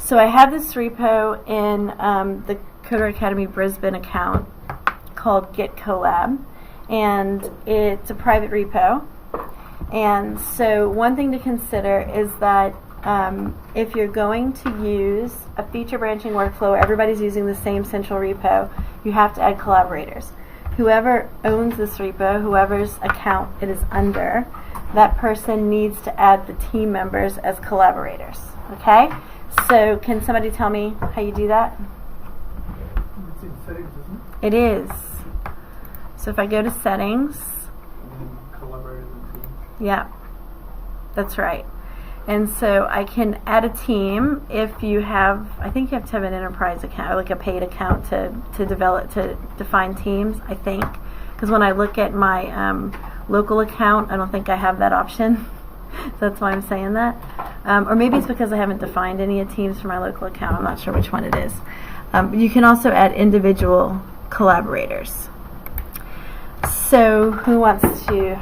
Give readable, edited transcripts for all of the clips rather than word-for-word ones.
So I have this repo in the Coder Academy Brisbane account called Git Collab, and it's a private repo. And so one thing to consider is that if you're going to use a feature branching workflow where everybody's using the same central repo, you have to add collaborators. Whoever owns this repo, whoever's account it is under, that person needs to add the team members as collaborators. Okay? So can somebody tell me how you do that? It's in settings, isn't it? It is. So if I go to settings, Collaborators and team. yeah, that's right. And so I can add a team if you have, I think you have to have an enterprise account, or like a paid account to define teams, I think. Because when I look at my local account, I don't think I have that option. So that's why I'm saying that. Or maybe it's because I haven't defined any teams for my local account. I'm not sure which one it is. You can also add individual collaborators. So who wants to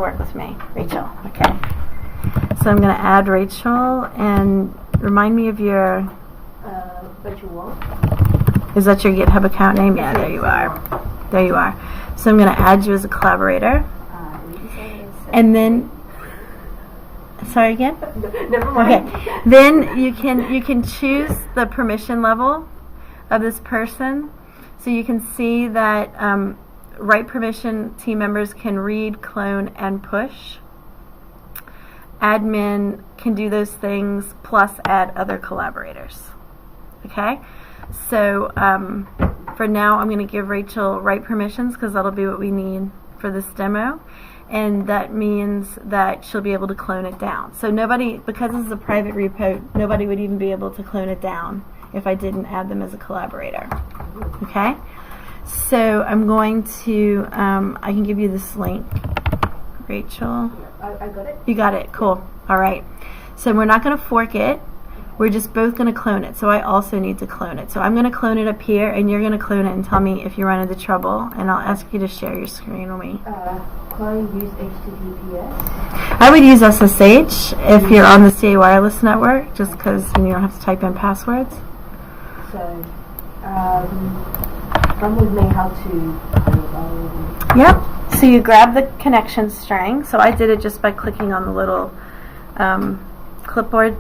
work with me? Rachel. Okay. So I'm going to add Rachel, and remind me of your... Virtual. Is that your GitHub account name? Yeah, there you are. There you are. So I'm going to add you as a collaborator. And then... Sorry again? Never mind. Okay. Then you can choose the permission level of this person. So you can see that right permission team members can read, clone, and push. Admin can do those things plus add other collaborators. Okay? So for now I'm going to give Rachel write permissions because that'll be what we need for this demo. And that means that she'll be able to clone it down. So nobody, because this is a private repo, nobody would even be able to clone it down if I didn't add them as a collaborator. Okay? So I'm going to, I can give you this link. Rachel? I got it. You got it. Cool. All right. So we're not going to fork it. We're just both going to clone it. So I also need to clone it. So I'm going to clone it up here, and you're going to clone it and tell me if you run into trouble. And I'll ask you to share your screen with me. Can use HTTPS? I would use SSH if you're on the CA Wireless network, just because you don't have to type in passwords. So, come with me how to... Yep. So you grab the connection string. So I did it just by clicking on the little clipboard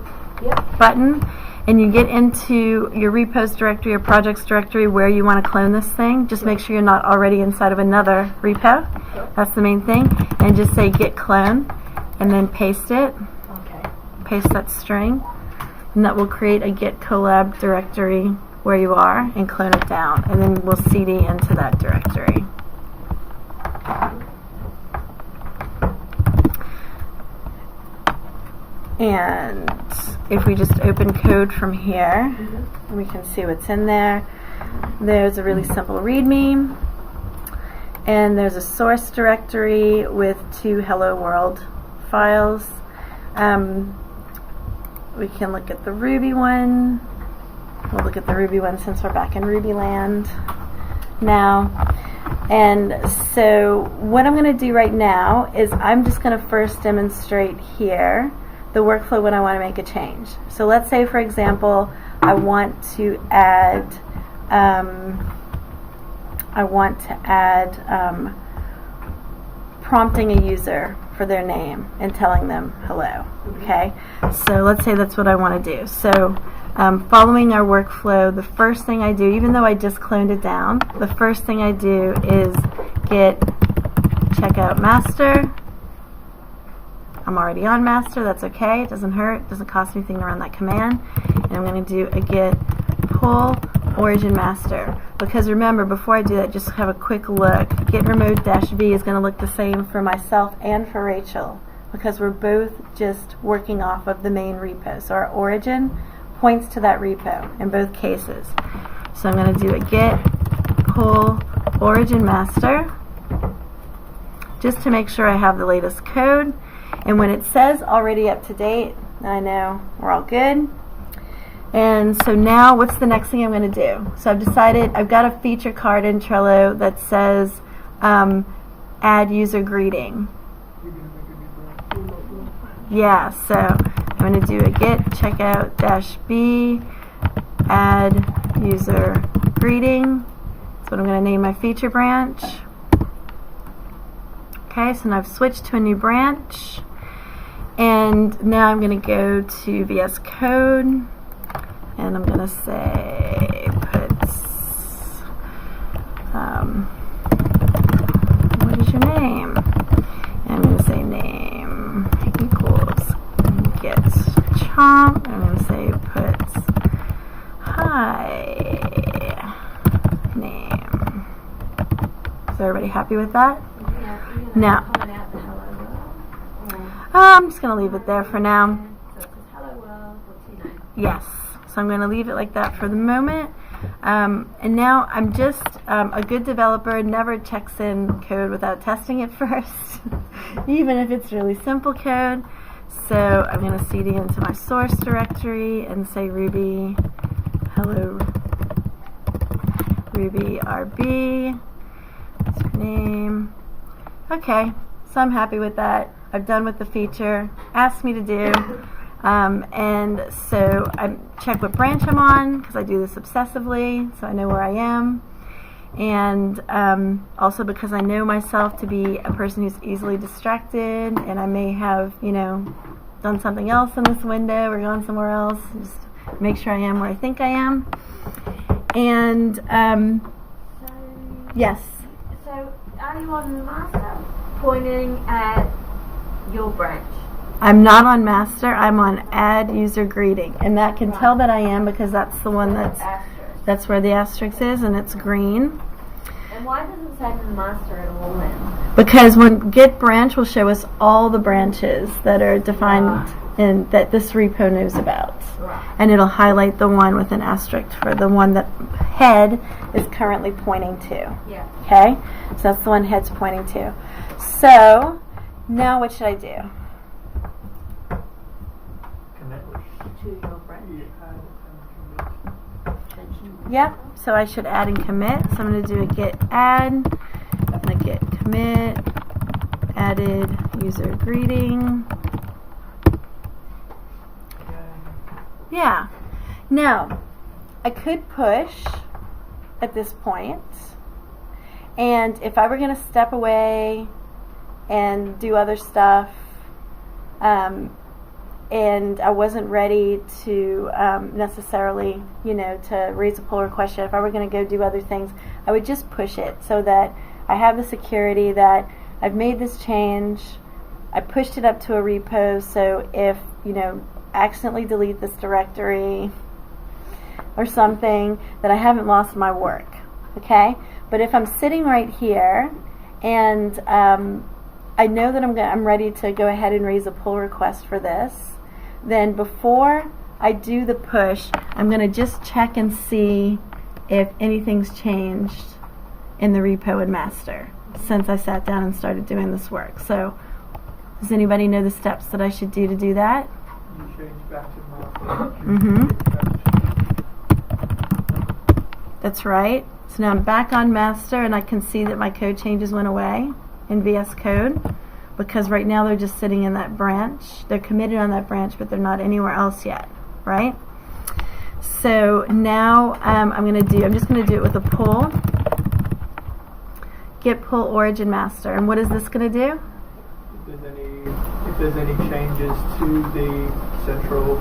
button, and you get into your repos directory or projects directory where you want to clone this thing. Just make sure you're not already inside of another repo. That's the main thing. And just say git clone, and then paste it. Okay. Paste that string, and that will create a git collab directory where you are, and clone it down, and then we'll cd into that directory. And if we just open code from here, we can see what's in there. There's a really simple README, and there's a source directory with 2 hello world files. We can look at the Ruby one. We'll look at the Ruby one since we're back in Ruby land now. And so what I'm going to do right now is I'm just going to first demonstrate here the workflow when I want to make a change. So let's say, for example, I want to add prompting a user for their name and telling them hello. Okay, so let's say that's what I want to do. So following our workflow, the first thing I do, even though I just cloned it down, the first thing I do is git checkout master. I'm already on master, that's okay, it doesn't hurt, it doesn't cost anything to run that command. And I'm going to do a git pull origin master. Because remember, before I do that, just have a quick look. Git remote -v is going to look the same for myself and for Rachel, because we're both just working off of the main repo. So our origin points to that repo in both cases. So I'm going to do a git pull origin master just to make sure I have the latest code. And when it says already up to date, I know we're all good. And so now what's the next thing I'm going to do? So I've decided, I've got a feature card in Trello that says add user greeting. Yeah, so I'm going to do a git checkout -b add user greeting. That's what I'm going to name my feature branch. Okay, so now I've switched to a new branch, and now I'm going to go to VS Code, and I'm going to say puts what is your name? And I'm going to say name equals get chomp. I'm going to say puts hi name. Is everybody happy with that? Now, I'm just going to leave it there for now. Yes, so I'm going to leave it like that for the moment. And now I'm just a good developer, never checks in code without testing it first, even if it's really simple code. So I'm going to cd into my source directory and say Ruby hello Ruby RB. That's your name. Okay, so I'm happy with that. I've done what the feature asked me to do. And so I check what branch I'm on, because I do this obsessively, so I know where I am. And also because I know myself to be a person who's easily distracted, and I may have, done something else in this window or gone somewhere else. Just make sure I am where I think I am. And yes. So are you on the master pointing at your branch? I'm not on master, I'm on add user greeting, and that can tell that I am because that's the one that's where the asterisk is, and it's green. And why doesn't it say the master at all then? Because when git branch will show us all the branches that are defined and that this repo knows about. Right. And it'll highlight the one with an asterisk for the one that head is currently pointing to. Yeah. Okay? So that's the one head's pointing to. So now what should I do? To your branch. Yep, so I should add and commit. So I'm going to do a git add, and a git commit, added user greeting. Yeah. Now, I could push at this point, and if I were going to step away and do other stuff, and I wasn't ready to necessarily, to raise a pull request yet. If I were going to go do other things, I would just push it so that I have the security that I've made this change. I pushed it up to a repo, so if, accidentally delete this directory or something, that I haven't lost my work, okay? But if I'm sitting right here and I know that I'm ready to go ahead and raise a pull request for this, then before I do the push, I'm going to just check and see if anything's changed in the repo and master since I sat down and started doing this work. So, does anybody know the steps that I should do to do that? You change back to master. That's right. So now I'm back on master, and I can see that my code changes went away in VS Code. Because right now they're just sitting in that branch. They're committed on that branch, but they're not anywhere else yet, right? So now I'm just going to do it with a pull. Git pull origin master. And what is this going to do? If there's any changes to the central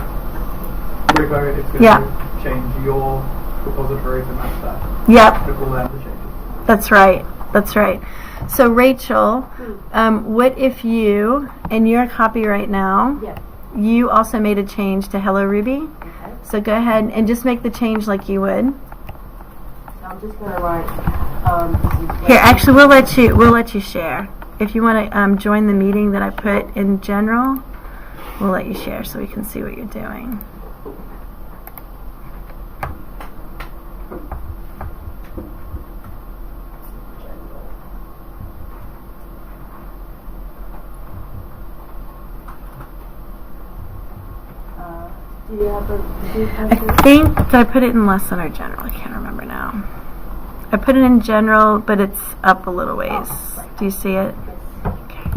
repo, it's going to change your repository to match that. Yep. To pull out the changes. That's right. That's right. So Rachel, what if you, in your copy right now, you also made a change to Hello Ruby? Okay. So go ahead and just make the change like you would. So I'm just going to write. Here, actually, we'll let you share. If you want to join the meeting that I put in general, we'll let you share so we can see what you're doing. I think, did I put it in lesson or general? I can't remember now. I put it in general, but it's up a little ways. Do you see it? Okay.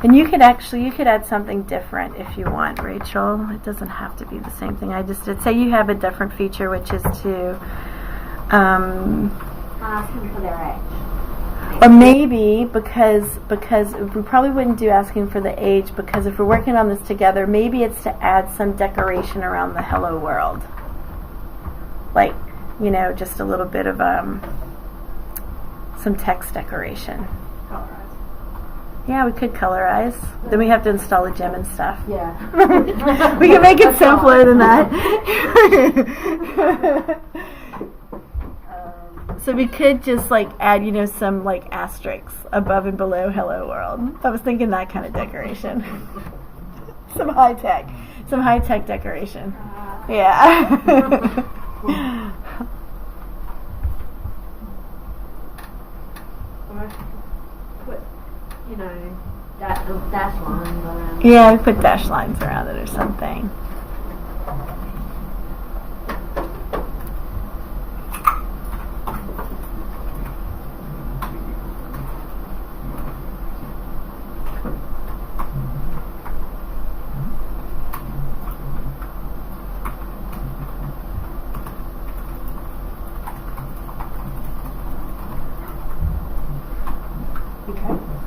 And you could add something different if you want, Rachel. It doesn't have to be the same thing I just did. Say you have a different feature, which is to, asking for their age. or maybe because we probably wouldn't do asking for the age, because if we're working on this together, maybe it's to add some decoration around the hello world. Like, just a little bit of some text decoration. Colorize. Yeah, we could colorize. Then we have to install a gem and stuff. Yeah. We can make it simpler than that. So we could just add, some asterisks above and below hello world. I was thinking that kind of decoration. Some high tech decoration. Yeah. Put, dash lines around. Yeah, we put dash lines around it or something.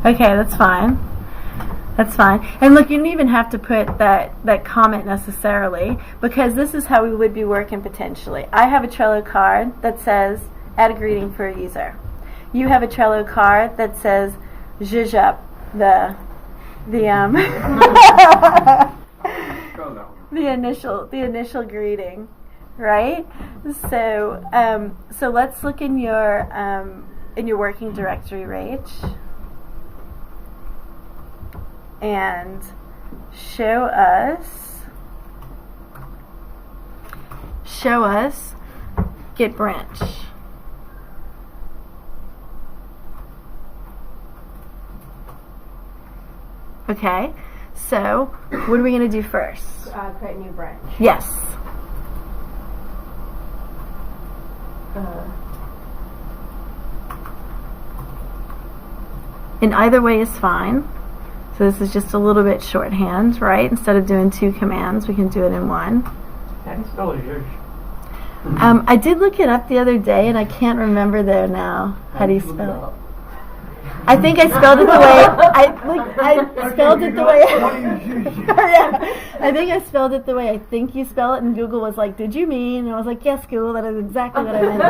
Okay, that's fine. That's fine. And look, you don't even have to put that comment necessarily, because this is how we would be working potentially. I have a Trello card that says, add a greeting for a user. You have a Trello card that says, zhuzh up the initial greeting, right? So let's look in your working directory, Rach, and show us Git branch. Okay, so what are we going to do first? Create a new branch. Yes. And either way is fine. So this is just a little bit shorthand, right? Instead of doing 2 commands, we can do it in 1. How do you spell zhuzh? I did look it up the other day, and I can't remember there now. How do you spell it? I think I spelled it the way I spelled it the way. Yeah, I think I spelled it the way I think you spell it, and Google was like, "Did you mean?" And I was like, "Yes, Google, that is exactly what I meant."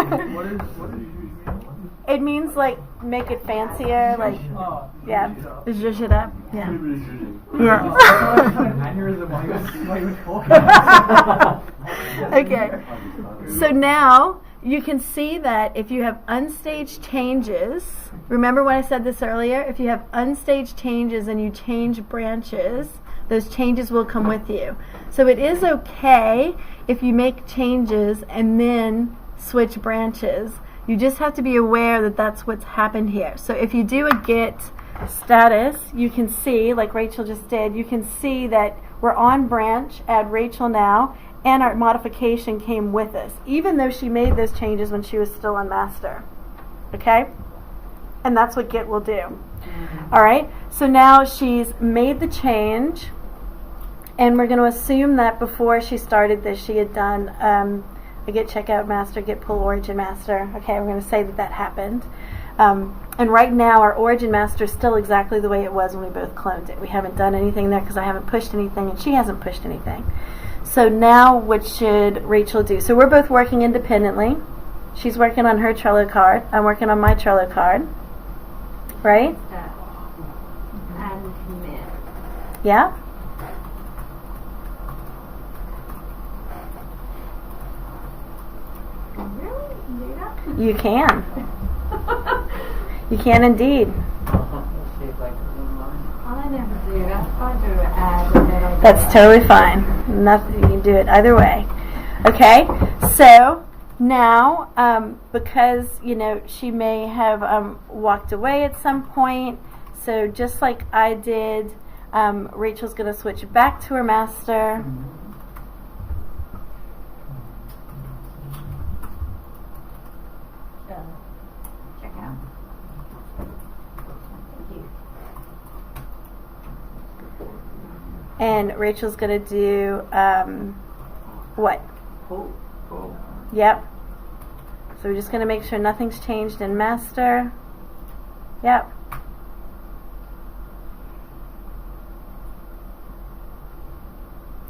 Thank you. What does zhuzh mean? It means make it fancier, yeah, zhuzh it up, yeah. Yeah. Okay. So now you can see that if you have unstaged changes, remember when I said this earlier? If you have unstaged changes and you change branches, those changes will come with you. So it is okay if you make changes and then switch branches. You just have to be aware that that's what's happened here. So if you do a git status, you can see, like Rachel just did, you can see that we're on branch, add Rachel now, and our modification came with us, even though she made those changes when she was still on master. Okay? And that's what git will do. All right? So now she's made the change, and we're going to assume that before she started this, she had done a git checkout master, git pull origin master. Okay, we're going to say that happened. And right now our origin master is still exactly the way it was when we both cloned it. We haven't done anything there because I haven't pushed anything and she hasn't pushed anything. So now what should Rachel do? So we're both working independently. She's working on her Trello card. I'm working on my Trello card. Right? And commit. Yeah? Really? You can do that? You can. You can indeed. Let's see if I can do mine. I never do that. I do add and then I do That's totally fine. Nothing, you can do it either way. Okay, so now because she may have walked away at some point, so just like I did, Rachel's going to switch back to her master. Check out. Thank you. and Rachel's going to do what? Pull. Yep. So we're just going to make sure nothing's changed in master. Yep.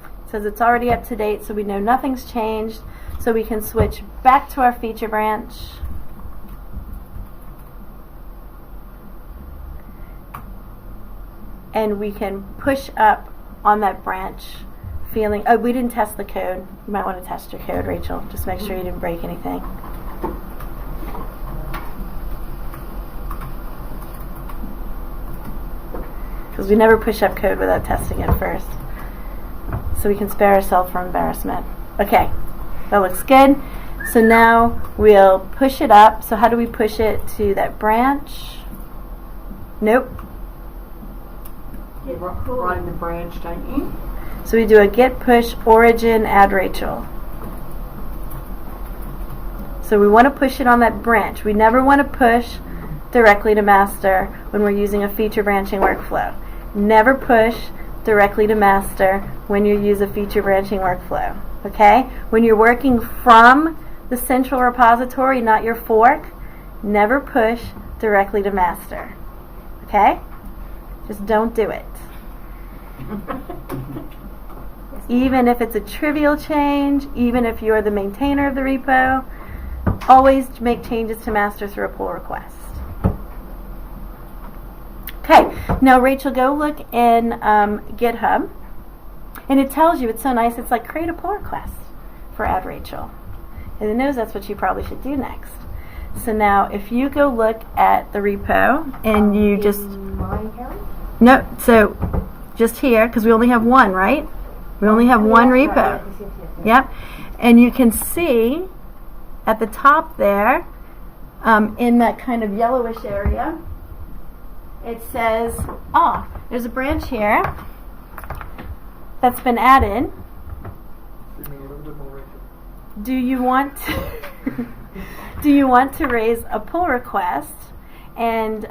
It says it's already up to date, so we know nothing's changed. So we can switch back to our feature branch. And we can push up on that branch feeling, oh, we didn't test the code. You might want to test your code, Rachel. Just make sure you didn't break anything. Because we never push up code without testing it first. So we can spare ourselves from embarrassment. Okay, that looks good. So now we'll push it up. So how do we push it to that branch? Nope. Run the branch, don't you? So we do a git push origin add Rachel. So we want to push it on that branch. We never want to push directly to master when we're using a feature branching workflow. Never push directly to master when you use a feature branching workflow. Okay? When you're working from the central repository, not your fork, never push directly to master. Okay? Just don't do it. Even if it's a trivial change, even if you're the maintainer of the repo, always make changes to master through a pull request. Okay, now Rachel, go look in GitHub, and it tells you, it's so nice, it's like create a pull request for add Rachel. And it knows that's what you probably should do next. So now if you go look at the repo, and you just... No, so just here, because we only have one, right? We only have one repo. Yep. And you can see at the top there, in that kind of yellowish area, it says, oh, there's a branch here that's been added. Do you want to raise a pull request? And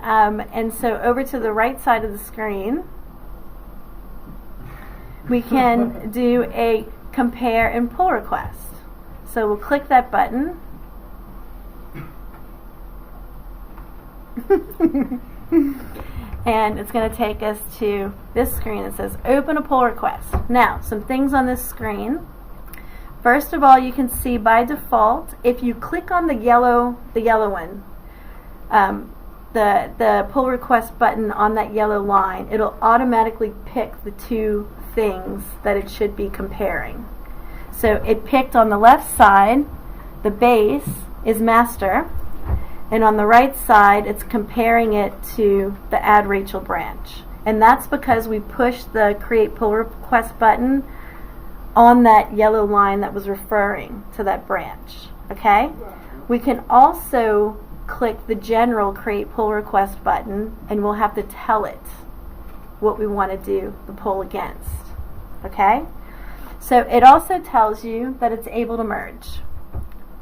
so over to the right side of the screen, we can do a compare and pull request. So we'll click that button. And it's going to take us to this screen that says open a pull request. Now, some things on this screen. First of all, you can see by default, if you click on the yellow one, the pull request button on that yellow line, it'll automatically pick the two things that it should be comparing. So it picked on the left side, the base is master, and on the right side it's comparing it to the add Rachel branch. And that's because we pushed the create pull request button on that yellow line that was referring to that branch. Okay? We can also click the general create pull request button, and we'll have to tell it what we want to do the pull against. Okay? So it also tells you that it's able to merge.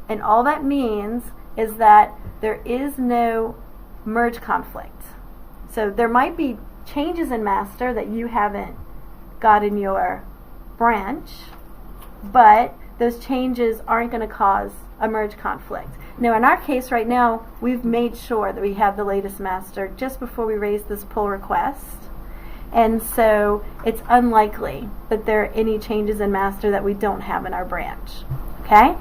And all that means is that there is no merge conflict. So there might be changes in master that you haven't got in your branch, but those changes aren't going to cause a merge conflict. Now in our case right now, we've made sure that we have the latest master just before we raise this pull request. And so it's unlikely that there are any changes in master that we don't have in our branch. Okay?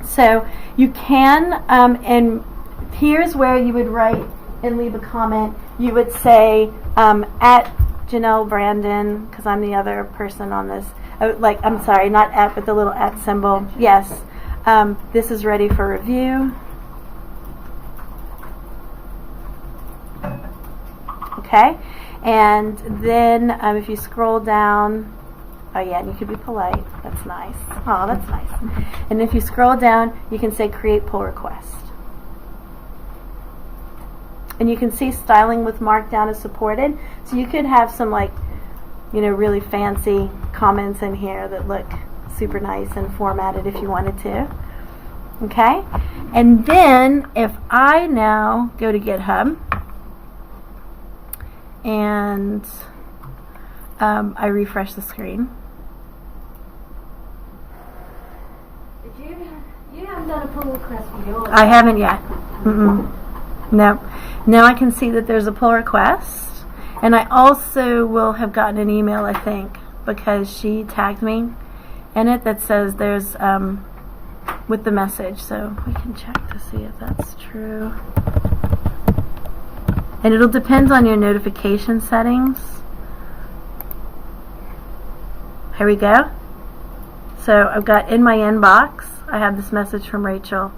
So you can, and here's where you would write and leave a comment. You would say at Janelle Brandon, because I'm the other person on this. I'm sorry, not at, but the little at symbol. Yes. This is ready for review. Okay. And then if you scroll down, oh yeah, and you could be polite. That's nice. Oh, that's nice. And if you scroll down, you can say create pull request. And you can see styling with Markdown is supported. So you could have some really fancy comments in here that look super nice and formatted if you wanted to. Okay? And then if I now go to GitHub and I refresh the screen. You haven't done a pull request for yours. I haven't yet. No. Now I can see that there's a pull request, and I also will have gotten an email, I think, because she tagged me in it that says there's with the message, so we can check to see if that's true. And it'll depend on your notification settings. Here we go. So I've got in my inbox, I have this message from Rachel.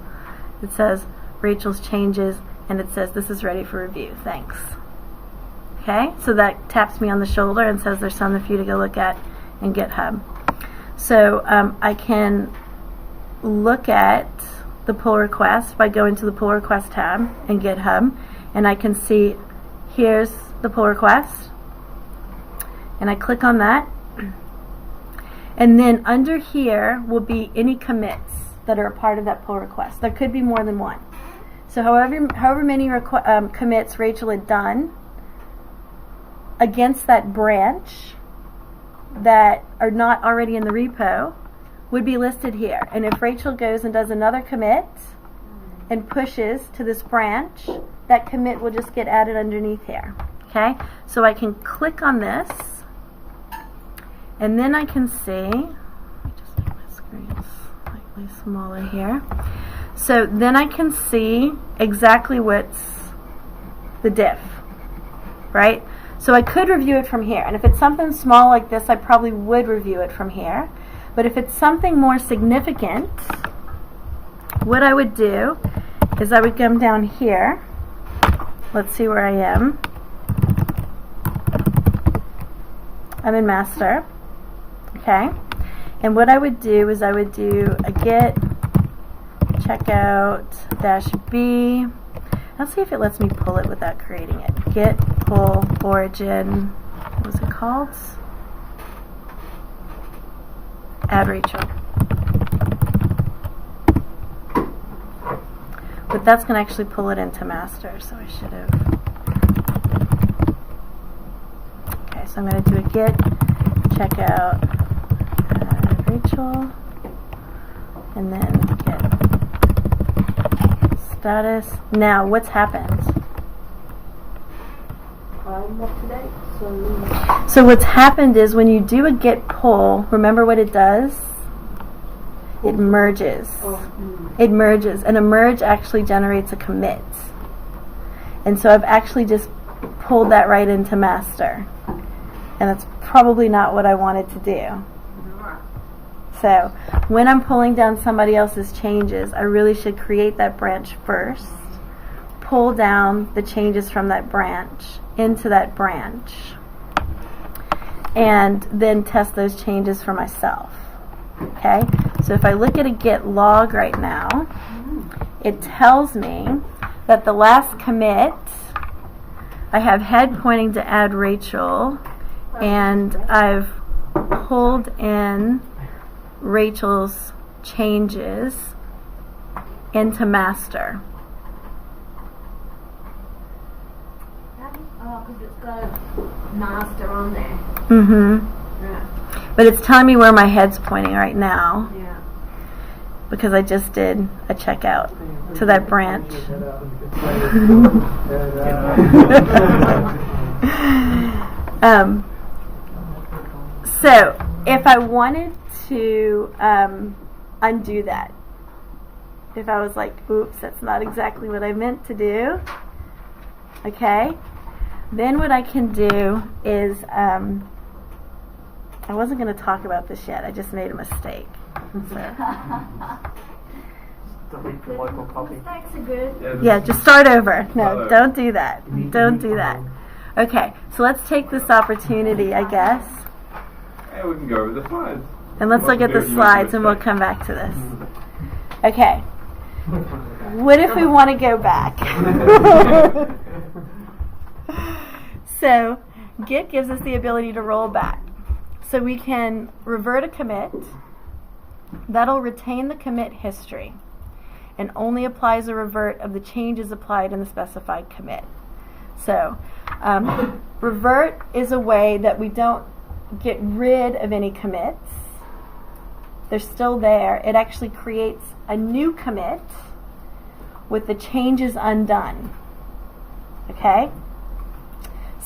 It says Rachel's changes, and it says this is ready for review. Thanks. Okay, so that taps me on the shoulder and says there's something for you to go look at in GitHub. So I can look at the pull request by going to the pull request tab in GitHub, and I can see here's the pull request, and I click on that, and then under here will be any commits that are a part of that pull request. There could be more than one. So however many commits Rachel had done against that branch that are not already in the repo would be listed here. And if Rachel goes and does another commit and pushes to this branch, that commit will just get added underneath here. Okay? So I can click on this, and then I can see, let me just make my screen slightly smaller here. So then I can see exactly what's the diff, right? So I could review it from here, and if it's something small like this, I probably would review it from here. But if it's something more significant, what I would do is I would come down here. Let's see where I am. I'm in master. Okay. And what I would do is I would do a git checkout -b. Let's see if it lets me pull it without creating it. Git pull origin. What was it called? Add Rachel. But that's going to actually pull it into master, so I should have. Okay, so I'm going to do a git checkout add Rachel, and then git status. Now, what's happened? I'm up to date, So what's happened is when you do a git pull, remember what it does? It merges. It merges, and a merge actually generates a commit. And so I've actually just pulled that right into master. And that's probably not what I wanted to do. So when I'm pulling down somebody else's changes, I really should create that branch first, pull down the changes from that branch into that branch, and then test those changes for myself. Okay, so if I look at a git log right now, it tells me that the last commit, I have head pointing to add Rachel, and I've pulled in Rachel's changes into master. Oh, because it's got master on there. Yeah. But it's telling me where my head's pointing right now, Yeah. because I just did a checkout to that branch. So if I wanted to undo that, if I was like, oops, that's not exactly what I meant to do, okay, then what I can do is, I wasn't going to talk about this yet, I just made a mistake. So. Delete the local copy. Mistakes are good. Yeah, just start over. No, don't do that. Don't do that. Okay, so let's take this opportunity, I guess, Yeah, we can go over the slides. and let's look at the slides and we'll come back to this. Okay, what if we want to go back? So, Git gives us the ability to roll back. So we can revert a commit. That'll retain the commit history and only applies a revert of the changes applied in the specified commit. So, revert is a way that we don't get rid of any commits. They're still there. It actually creates a new commit with the changes undone. Okay?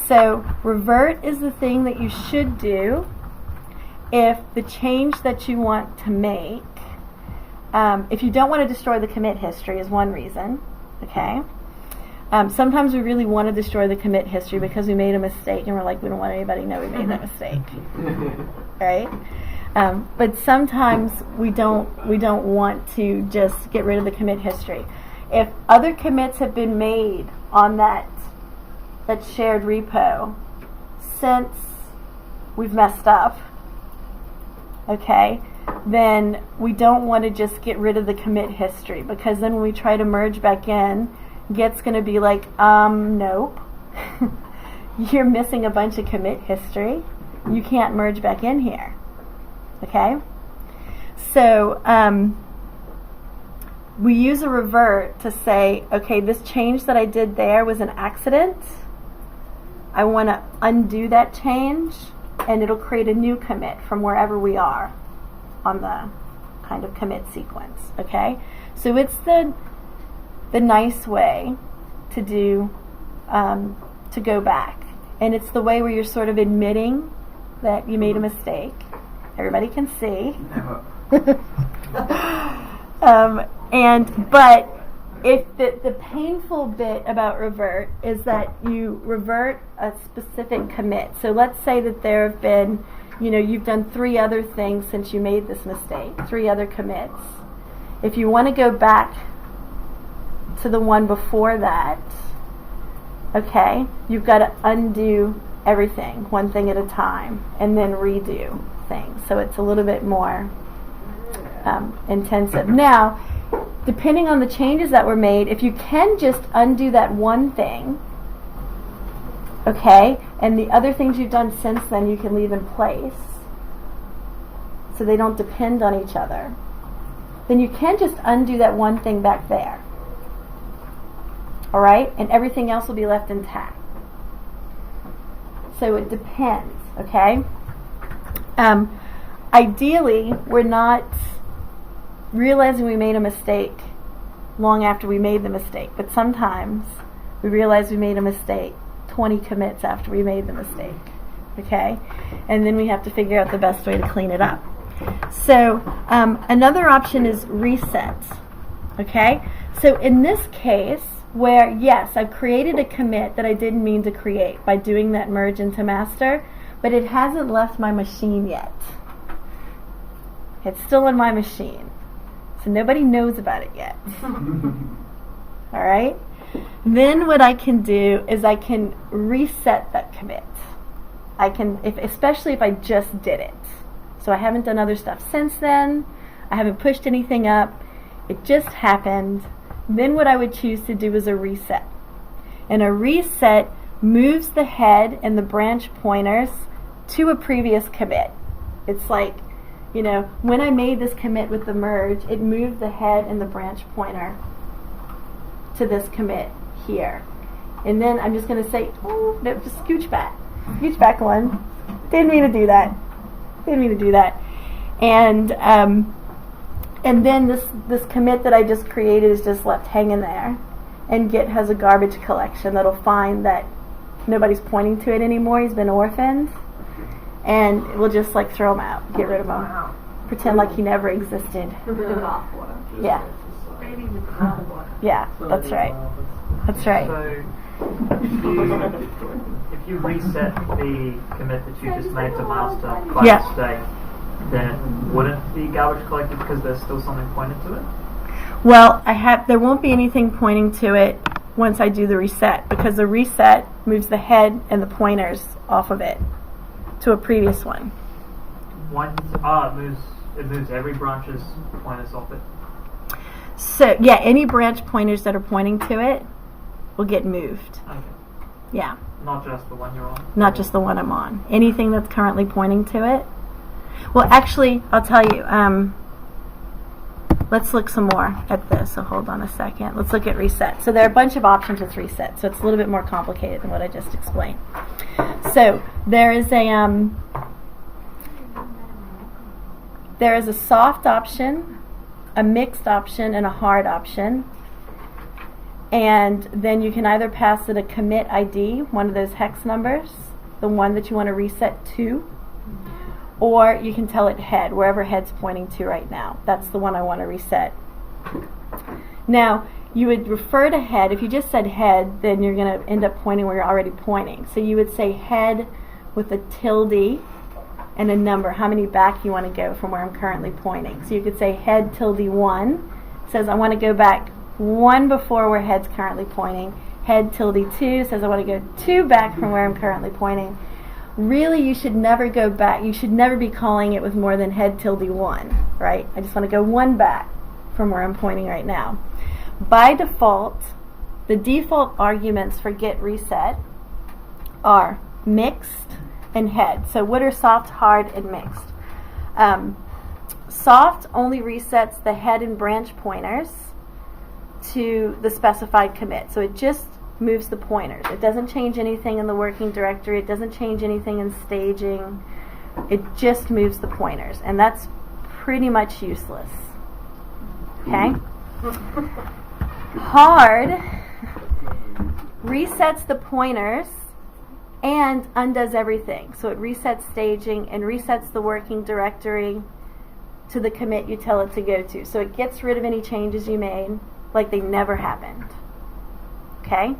So revert is the thing that you should do if the change that you want to make, if you don't want to destroy the commit history is one reason. Okay? Sometimes we really want to destroy the commit history because we made a mistake and we're like, we don't want anybody to know we made that mistake. Right? But sometimes we don't want to just get rid of the commit history. If other commits have been made on that shared repo since we've messed up, okay, then we don't want to just get rid of the commit history, because then when we try to merge back in, Git's going to be like, nope. You're missing a bunch of commit history. You can't merge back in here. Okay? So, we use a revert to say, okay, this change that I did there was an accident. I want to undo that change, and it'll create a new commit from wherever we are on the kind of commit sequence. Okay? So it's the nice way to do, to go back. And it's the way where you're sort of admitting that you made a mistake. Everybody can see. But if the painful bit about revert is that you revert a specific commit. So let's say that there have been, you've done 3 other things since you made this mistake, 3 other commits. If you want to go back to the one before that, okay, you've got to undo everything, one thing at a time, and then redo things. So it's a little bit more intensive. Now, depending on the changes that were made, if you can just undo that one thing, okay, and the other things you've done since then you can leave in place so they don't depend on each other, then you can just undo that one thing back there. Alright? And everything else will be left intact. So it depends, okay? Ideally, we're not realizing we made a mistake long after we made the mistake, but sometimes we realize we made a mistake 20 commits after we made the mistake, okay? And then we have to figure out the best way to clean it up. So another option is reset, okay? So in this case, where yes, I've created a commit that I didn't mean to create by doing that merge into master, but it hasn't left my machine yet. It's still in my machine. So nobody knows about it yet. Alright? Then what I can do is I can reset that commit. I can, especially if I just did it. So I haven't done other stuff since then. I haven't pushed anything up. It just happened. Then what I would choose to do is a reset. And a reset moves the head and the branch pointers to a previous commit. It's like, when I made this commit with the merge, it moved the head and the branch pointer to this commit here. And then I'm just going to say, oh, no, just scooch back. Scooch back one. Didn't mean to do that. And then this commit that I just created is just left hanging there. And Git has a garbage collection that'll find that nobody's pointing to it anymore. He's been orphaned. And we'll just throw him out, get rid of him. Wow. Pretend like he never existed. Yeah. Baby with bathwater. Yeah, that's right. That's right. So, if you reset the commit that you just made to master by mistake, then wouldn't be garbage collected because there's still something pointed to it? Well, there won't be anything pointing to it once I do the reset, because the reset moves the head and the pointers off of it to a previous one. It moves every branch's pointers off it. So yeah, any branch pointers that are pointing to it will get moved. Okay. Yeah. Not just the one you're on. Not just the one I'm on. Anything that's currently pointing to it. Well, actually, I'll tell you. Let's look some more at this. So hold on a second. Let's look at reset. So there are a bunch of options with reset. So it's a little bit more complicated than what I just explained. So there is a There is a soft option, a mixed option, and a hard option. And then you can either pass it a commit ID, one of those hex numbers, the one that you want to reset to, or you can tell it head, wherever head's pointing to right now. That's the one I want to reset. Now, you would refer to head. If you just said head, then you're going to end up pointing where you're already pointing. So you would say head with a tilde and a number, how many back you want to go from where I'm currently pointing. So you could say head tilde 1, says I want to go back 1 before where head's currently pointing. Head tilde 2 says I want to go 2 back from where I'm currently pointing. Really, you should never go back. You should never be calling it with more than head tilde 1, right? I just want to go 1 back from where I'm pointing right now. By default, the default arguments for get reset are mixed and head. So what are soft, hard, and mixed? Soft only resets the head and branch pointers to the specified commit. So it just moves the pointers. It doesn't change anything in the working directory. It doesn't change anything in staging. It just moves the pointers. And that's pretty much useless. Okay? Hard resets the pointers and undoes everything. So it resets staging and resets the working directory to the commit you tell it to go to. So it gets rid of any changes you made like they never happened. Okay?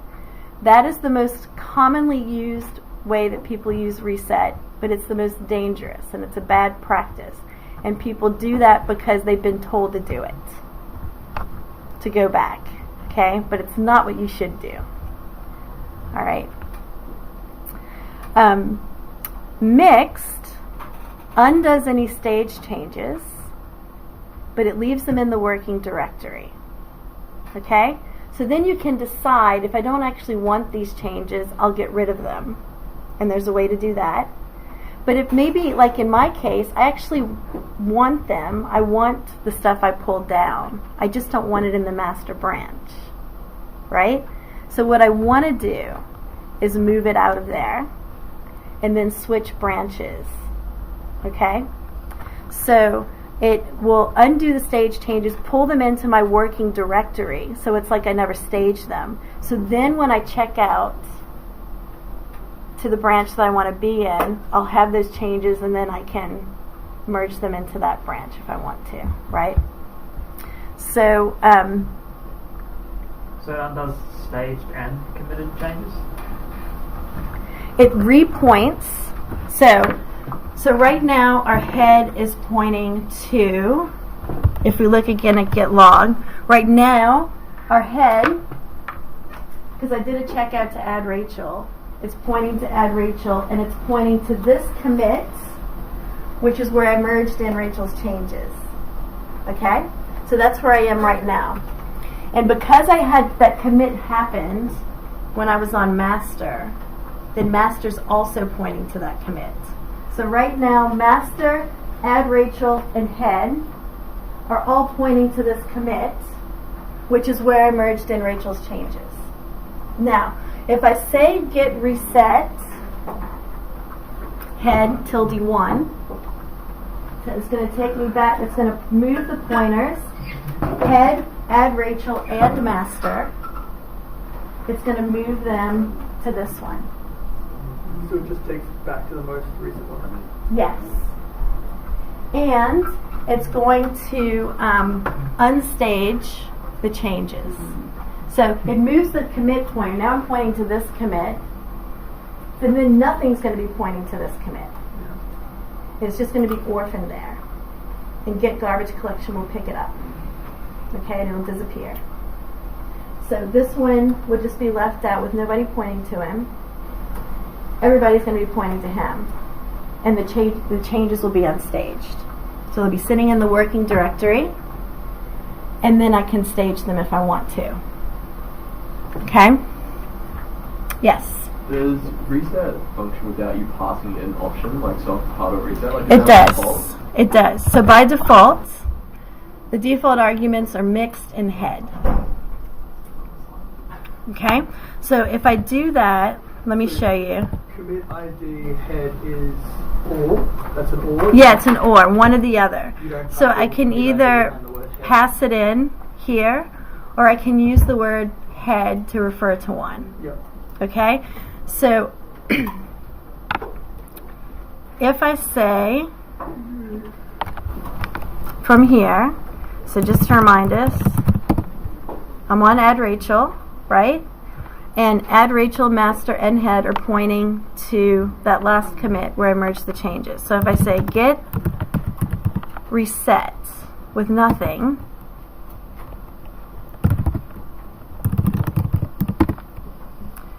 That is the most commonly used way that people use reset, but it's the most dangerous and it's a bad practice. And people do that because they've been told to do it, to go back. Okay? But it's not what you should do. All right. Mixed undoes any stage changes, but it leaves them in the working directory. Okay? So then you can decide, if I don't actually want these changes, I'll get rid of them. And there's a way to do that. But if maybe, like in my case, I actually want them, I want the stuff I pulled down. I just don't want it in the master branch. Right? So what I want to do is move it out of there and then switch branches. Okay? So it will undo the stage changes, pull them into my working directory, so it's like I never staged them. So then when I check out to the branch that I want to be in, I'll have those changes and then I can merge them into that branch if I want to, right? So, so it undoes staged and committed changes? It repoints. So right now our head is pointing to, if we look again at get log, right now our head, because I did a checkout to add Rachel, it's pointing to add Rachel and it's pointing to this commit, which is where I merged in Rachel's changes. Okay? So that's where I am right now. And because I had that commit happened when I was on master, then master's also pointing to that commit. So right now, master, add Rachel, and head are all pointing to this commit, which is where I merged in Rachel's changes. Now, if I say get reset, head tilde 1, so it's going to take me back, it's going to move the pointers, head, add Rachel, and master. It's going to move them to this one. So it just takes it back to the most recent one. Yes. And it's going to unstage the changes. So it moves the commit pointer. Now I'm pointing to this commit. And then nothing's going to be pointing to this commit. It's just going to be orphaned there. And get garbage collection will pick it up. Okay, and it'll disappear. So this one would just be left out with nobody pointing to him. Everybody's going to be pointing to him. And the changes will be unstaged. So they'll be sitting in the working directory. And then I can stage them if I want to. Okay? Yes? Does reset function without you passing an option, like soft, hard, or reset? Like, It does. It does. So by default, the default arguments are mixed and head. Okay? So if I do that, let me show you. commit ID head is or. That's an or. Yeah, it's an or, one or the other. You don't So type I in can commit ID either and the word head. pass it in here, or I can use the word head to refer to one. Yep. Okay? So if I say from here, so just to remind us, I'm on add Rachel, right? And add Rachel, master, and head are pointing to that last commit where I merged the changes. So if I say git reset with nothing,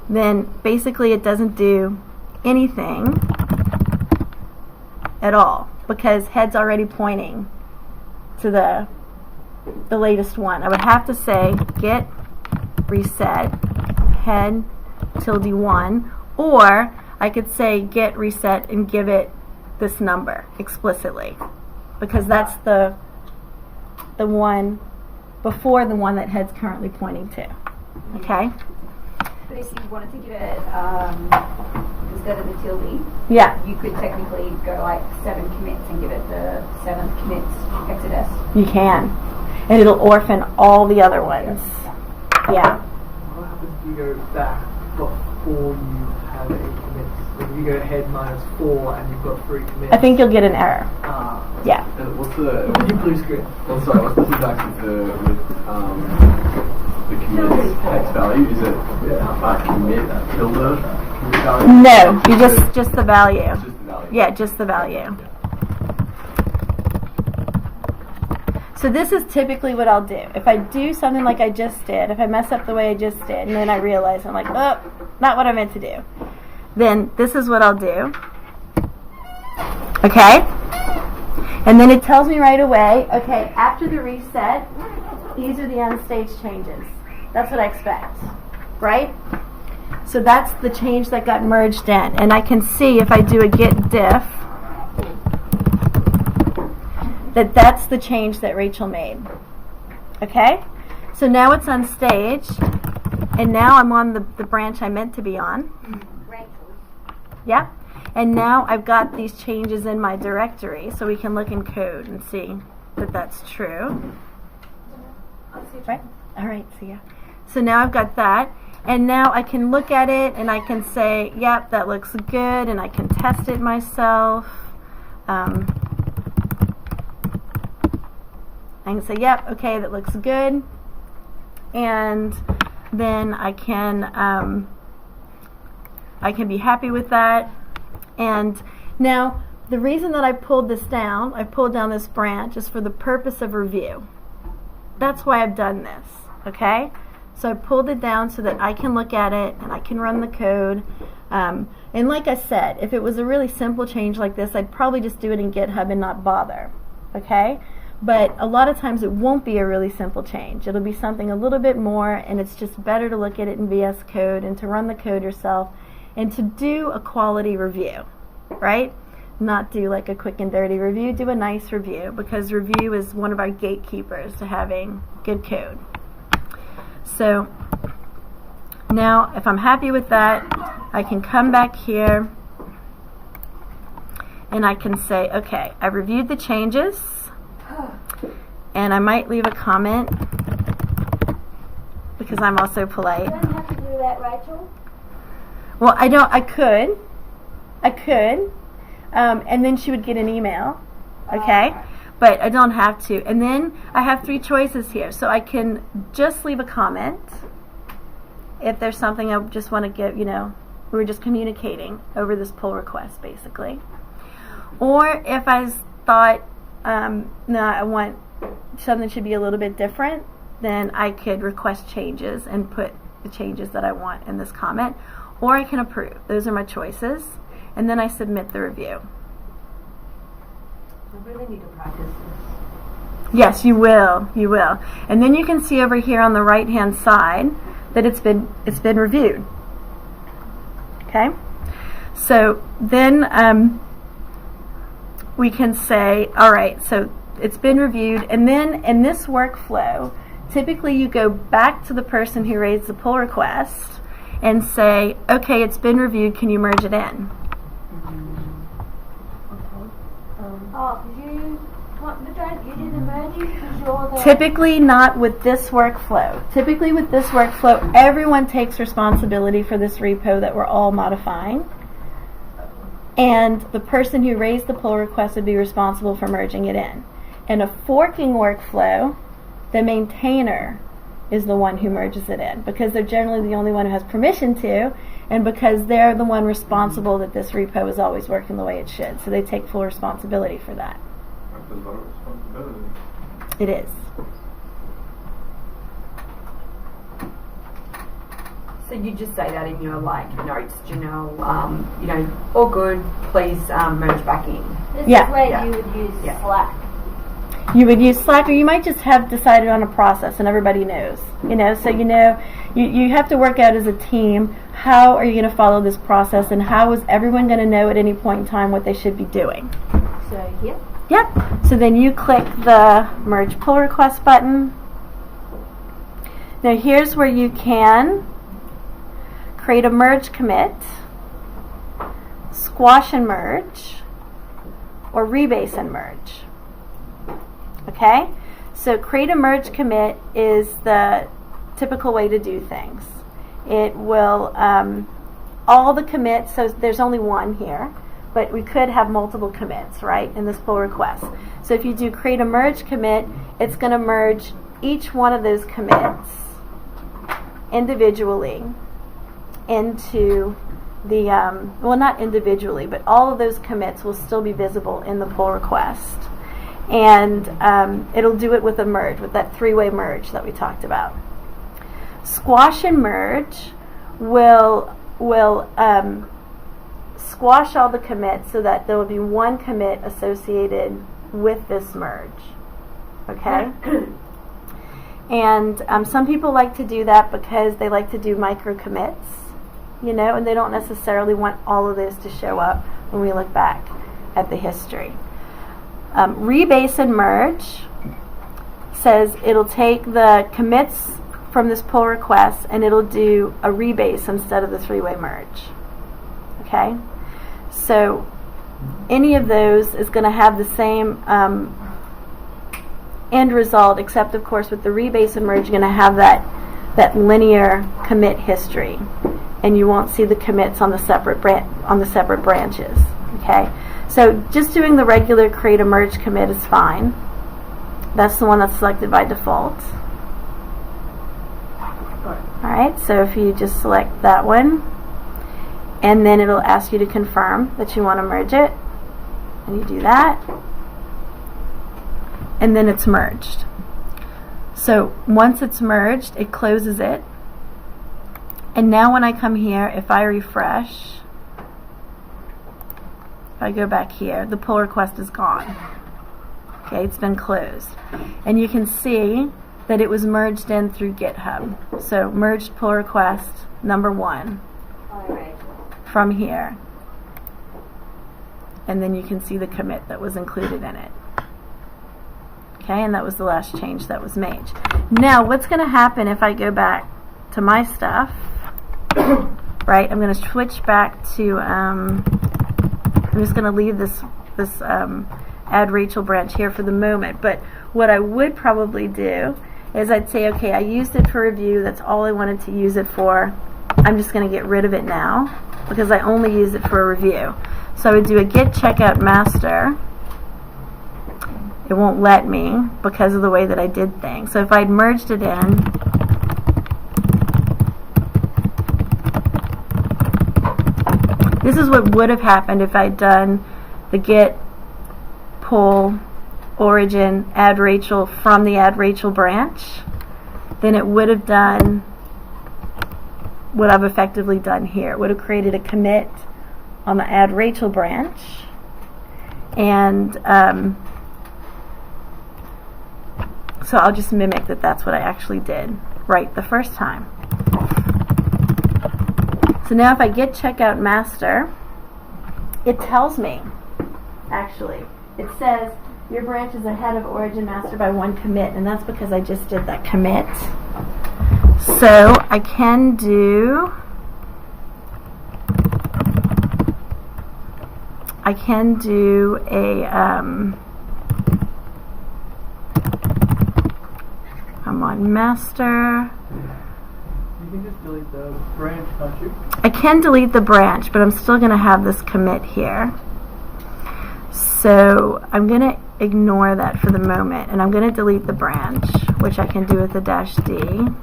then basically it doesn't do anything at all because head's already pointing to the latest one. I would have to say git reset head tilde 1, or I could say git reset and give it this number explicitly because that's the one before the one that head's currently pointing to. Okay? But if you wanted to give it instead of the tilde, Yeah, you could technically go like 7 commits and give it the 7th commits exodus. you can. And it'll orphan all the other ones. Yeah. What happens if you go back before you have a commit? If you go head -4 and you've got 3 commits. I think you'll get an error. Yeah. And what's the? Would you blue screen? Oh, sorry. What's the syntax with the commit hex value? Is it commit tilde commit value? No, you just the value. It's just the value. Yeah, just the value. So this is typically what I'll do. If I do something like I just did, if I mess up the way I just did, and then I realize I'm like, oh, not what I meant to do, then this is what I'll do. Okay? And then it tells me right away, okay, after the reset, these are the unstaged changes. That's what I expect, right? So that's the change that got merged in. And I can see if I do a git diff, that's the change that Rachel made. Okay? So now it's unstaged, and now I'm on the branch I meant to be on. Yeah? And now I've got these changes in my directory, so we can look in code and see that that's true. Right? All right, see ya. So now I've got that, and now I can look at it and I can say, yep, that looks good, and I can test it myself. I can say, yep, okay, that looks good, and then I can be happy with that. And now the reason that I pulled this down, I pulled down this branch, is for the purpose of review. That's why I've done this, okay? So I pulled it down so that I can look at it and I can run the code. And like I said, if it was a really simple change like this, I'd probably just do it in GitHub and not bother, okay? But a lot of times it won't be a really simple change. It'll be something a little bit more, and it's just better to look at it in VS Code and to run the code yourself and to do a quality review, right? Not do like a quick and dirty review, do a nice review, because review is one of our gatekeepers to having good code. So now if I'm happy with that, I can come back here and I can say, okay, I reviewed the changes, and I might leave a comment because I'm also polite. You don't have to do that, Rachel. Well, I could, and then she would get an email, okay? But I don't have to. And then I have 3 choices here. So I can just leave a comment if there's something I just want to give, we're just communicating over this pull request, basically. Or if I thought, no, I want something should be a little bit different, then I could request changes and put the changes that I want in this comment. Or I can approve. Those are my choices. And then I submit the review. I really need to practice this. Yes, you will. You will. And then you can see over here on the right-hand side that it's been reviewed. Okay? So then we can say, all right, so it's been reviewed, and then in this workflow, typically you go back to the person who raised the pull request, and say, okay, it's been reviewed, can you merge it in? Oh, you do the merging because you're the... Typically not with this workflow. Typically with this workflow, everyone takes responsibility for this repo that we're all modifying. And the person who raised the pull request would be responsible for merging it in. In a forking workflow, the maintainer is the one who merges it in because they're generally the only one who has permission to, and because they're the one responsible that this repo is always working the way it should. So they take full responsibility for that. That's a lot of responsibility. It is. So you just say that in your notes, Janelle, all good, please merge back in. This Yeah. is where Yeah. you would use Yeah. Slack. You would use Slack, or you might just have decided on a process and everybody knows. So you have to work out as a team, how are you going to follow this process, and how is everyone going to know at any point in time what they should be doing. So here. Yep. So then you click the merge pull request button. Now here's where you can create a merge commit, squash and merge, or rebase and merge. Okay? So create a merge commit is the typical way to do things. It will, all the commits, so there's only one here, but we could have multiple commits, right, in this pull request. So if you do create a merge commit, it's going to merge each one of those commits individually into the, well, not individually, but all of those commits will still be visible in the pull request. And it'll do it with a merge, with that three-way merge that we talked about. Squash and merge will squash all the commits so that there will be one commit associated with this merge. Okay? And some people like to do that because they like to do micro commits, and they don't necessarily want all of those to show up when we look back at the history. Rebase and merge says it'll take the commits from this pull request and it'll do a rebase instead of the three-way merge. Okay? So any of those is going to have the same end result, except of course with the rebase and merge you're going to have that linear commit history, and you won't see the commits on the separate branches. Okay? So just doing the regular create a merge commit is fine. That's the one that's selected by default. Alright, so if you just select that one, and then it'll ask you to confirm that you want to merge it, and you do that, and then it's merged. So once it's merged, it closes it, and now when I come here, if I refresh, if I go back here, the pull request is gone. Okay, it's been closed. And you can see that it was merged in through GitHub. So merged pull request number 1 from here. And then you can see the commit that was included in it. Okay, and that was the last change that was made. Now, what's going to happen if I go back to my stuff? Right, I'm going to switch back to, I'm just going to leave this add Rachel branch here for the moment, but what I would probably do is I'd say, okay, I used it for review, that's all I wanted to use it for, I'm just going to get rid of it now because I only use it for a review. So I would do a git checkout master. It won't let me because of the way that I did things. So if I'd merged it in, this is what would have happened if I'd done the git pull origin add Rachel from the add Rachel branch. Then it would have done what I've effectively done here. It would have created a commit on the add Rachel branch, and so I'll just mimic that that's what I actually did right the first time. So now if I git checkout master, it tells me, actually, it says your branch is ahead of origin master by 1 commit, and that's because I just did that commit. So I can do I can do a I'm on master. You can just delete the branch, can't you? I can delete the branch, but I'm still going to have this commit here. So I'm going to ignore that for the moment, and I'm going to delete the branch, which I can do with the -D.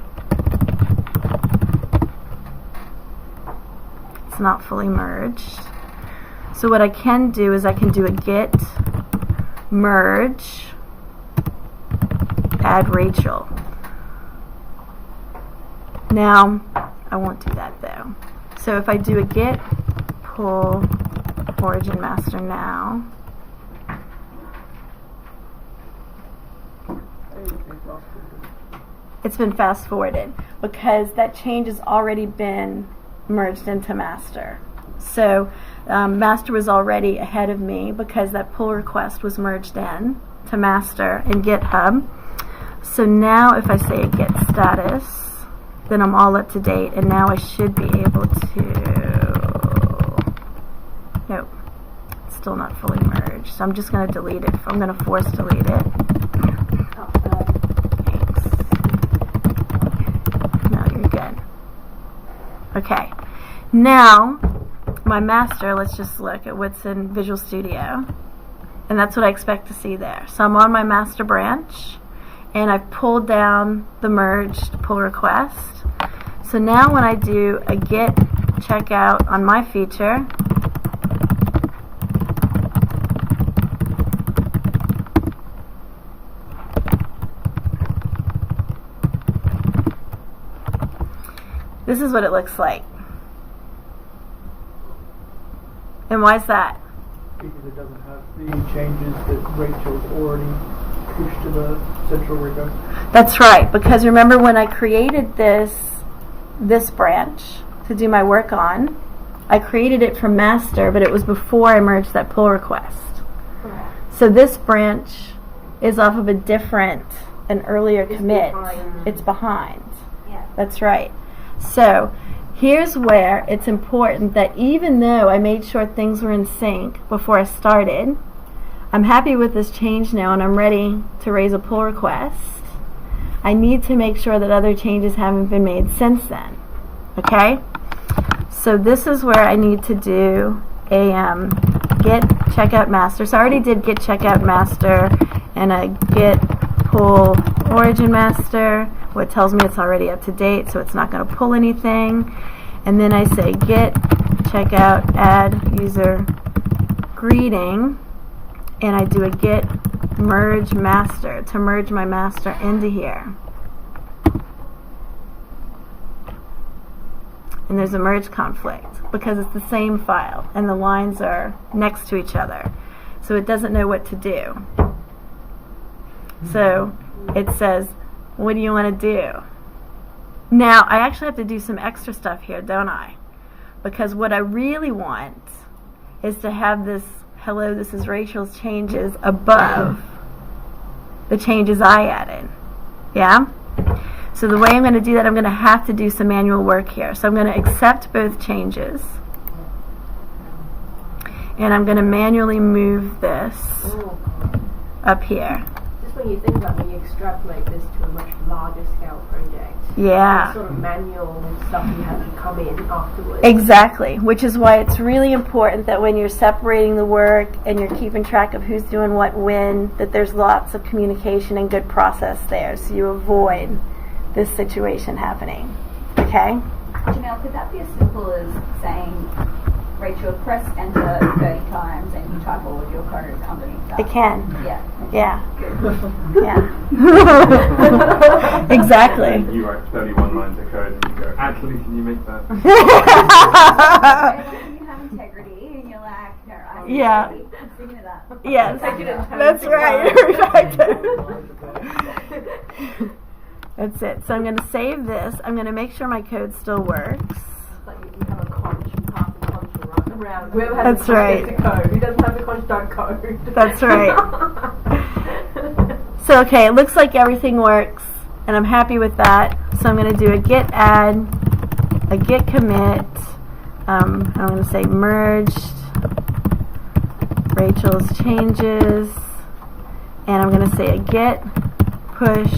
It's not fully merged. So what I can do is I can do a git merge add Rachel. Now I won't do that though. So if I do a git pull origin master now, it's been fast forwarded because that change has already been merged into master. So master was already ahead of me because that pull request was merged in to master in GitHub. So now if I say a git status, then I'm all up to date, and now I should be able to, nope, it's still not fully merged. So I'm just going to delete it. I'm going to force delete it. Thanks. No, you're good. Okay. Now, my master, let's just look at what's in Visual Studio. And that's what I expect to see there. So I'm on my master branch, and I've pulled down the merged pull request. So now when I do a git checkout on my feature, this is what it looks like. And why is that? Because it doesn't have the changes that Rachel's already pushed to the central repo. That's right, because remember when I created this branch to do my work on, I created it from master, but it was before I merged that pull request. So this branch is off of an earlier commit. It's behind. Yeah. That's right. So here's where it's important that even though I made sure things were in sync before I started, I'm happy with this change now and I'm ready to raise a pull request. I need to make sure that other changes haven't been made since then. Okay? So this is where I need to do a git checkout master. So I already did git checkout master and a git pull origin master, what tells me it's already up to date, so it's not going to pull anything. And then I say git checkout add user greeting, and I do a git merge master to merge my master into here. And there's a merge conflict because it's the same file and the lines are next to each other, so it doesn't know what to do. So it says, what do you want to do? Now I actually have to do some extra stuff here, don't I? Because what I really want is to have this hello, this is Rachel's changes above the changes I added. Yeah? So the way I'm going to do that, I'm going to have to do some manual work here. So I'm going to accept both changes, and I'm going to manually move this up here. Just when you think about when you extrapolate this to a much larger scale project, Yeah. sort of manual stuff you have to come in afterwards. Exactly, which is why it's really important that when you're separating the work and you're keeping track of who's doing what when, that there's lots of communication and good process there so you avoid this situation happening. Okay? Janelle, could that be as simple as saying, Rachel, press enter 30 times and you type all of your code underneath that? It can. Yeah. Yeah. Yeah. Exactly. You write 31 lines of code and you go, actually, can you make that? And when you have integrity and you're like, no, I'm Yeah. thinking of that. Yes. Take it in That's right. That's it. So I'm going to save this. I'm going to make sure my code still works. It's like you have a conch, you pass a conch around. Whoever has That's the conch right. gets the code. Who doesn't have the conch don't code. That's right. So okay, it looks like everything works, and I'm happy with that. So I'm going to do a git add, a git commit. I'm going to say merged Rachel's changes, and I'm going to say a git push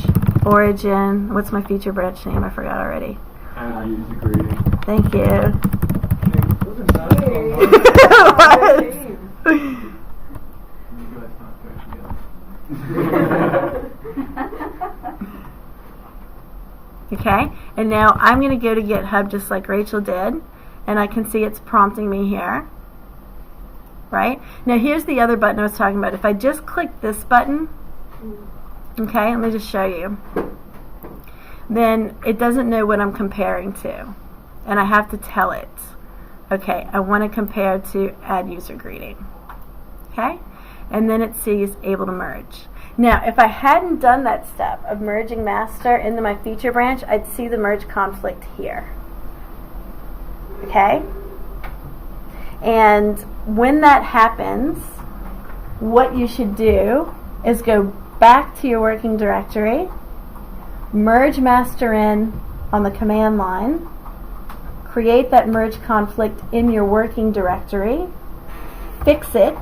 origin. What's my feature branch name? I forgot already. And user greeting. Thank you. Wasn't that What? You guys can't go together. Okay, and now I'm going to go to GitHub just like Rachel did, and I can see it's prompting me here. Right? Now here's the other button I was talking about. If I just click this button, okay, let me just show you, then it doesn't know what I'm comparing to, and I have to tell it. Okay, I want to compare to add user greeting. Okay, and then it sees able to merge. Now, if I hadn't done that step of merging master into my feature branch, I'd see the merge conflict here. Okay? And when that happens, what you should do is go back to your working directory, merge master in on the command line, create that merge conflict in your working directory, fix it,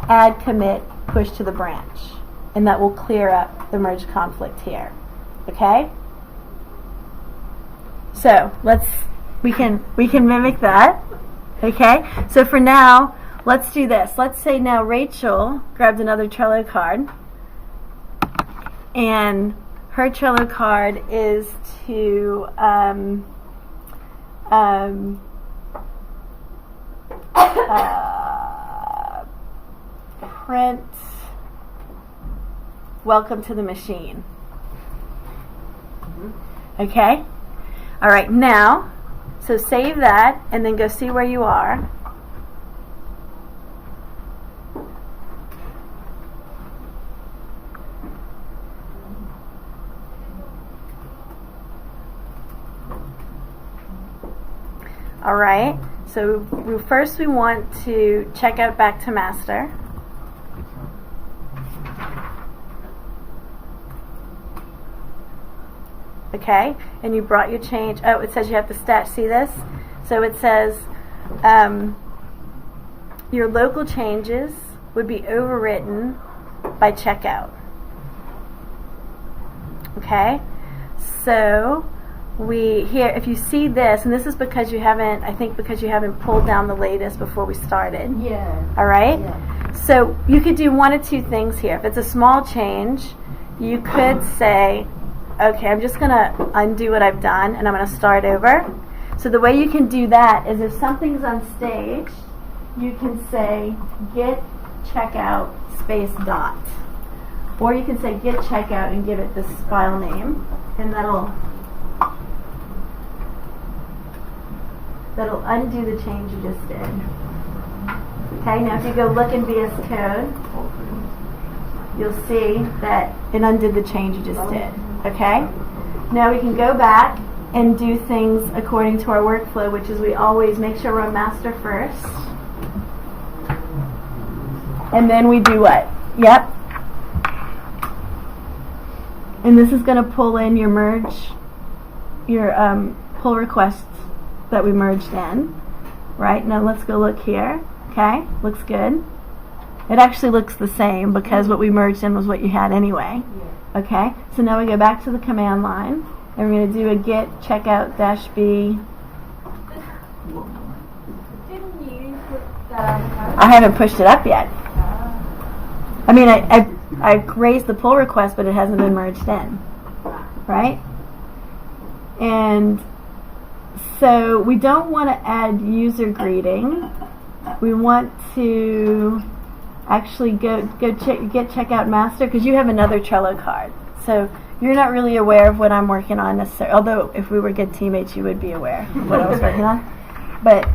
add commit, push to the branch, and that will clear up the merge conflict here. Okay? So we can mimic that. Okay? So for now, let's do this. Let's say now Rachel grabbed another Trello card, and her Trello card is to print welcome to the machine. Okay? Alright, now, so save that and then go see where you are. Alright, so first we want to check out back to master. Okay, and you brought your change. Oh, it says you have to see this? So it says your local changes would be overwritten by checkout. Okay, so here, if you see this, and this is because you haven't, I think because you haven't pulled down the latest before we started. Yeah. All right? Yeah. So you could do one of two things here. If it's a small change, you could say, okay, I'm just going to undo what I've done, and I'm going to start over. So the way you can do that is if something's unstaged, you can say git checkout space dot. Or you can say git checkout and give it this file name, and that'll undo the change you just did. Okay, now if you go look in VS Code, you'll see that it undid the change you just did. Okay? Now we can go back and do things according to our workflow, which is we always make sure we're on master first. And then we do what? Yep. And this is going to pull in your merge, your pull requests that we merged in. Right? Now let's go look here. Okay? Looks good. It actually looks the same because what we merged in was what you had anyway. Okay? So now we go back to the command line and we're going to do a git checkout -b. Didn't you put that on the code? I haven't pushed it up yet. I mean, I raised the pull request, but it hasn't been merged in. Right? And so we don't want to add user greeting. We want to actually get checkout master because you have another Trello card. So you're not really aware of what I'm working on necessarily. Although if we were good teammates, you would be aware of what I was working on. But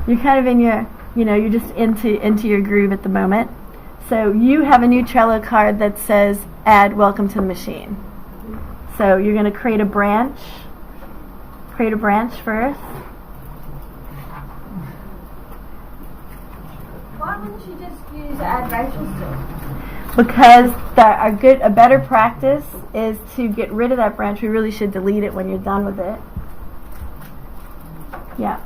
you're kind of in your, you're just into your groove at the moment. So you have a new Trello card that says add welcome to the machine. So you're going to create a branch. Create a branch first. Why wouldn't you just use add Rachel still? Because a better practice is to get rid of that branch. We really should delete it when you're done with it. Yeah.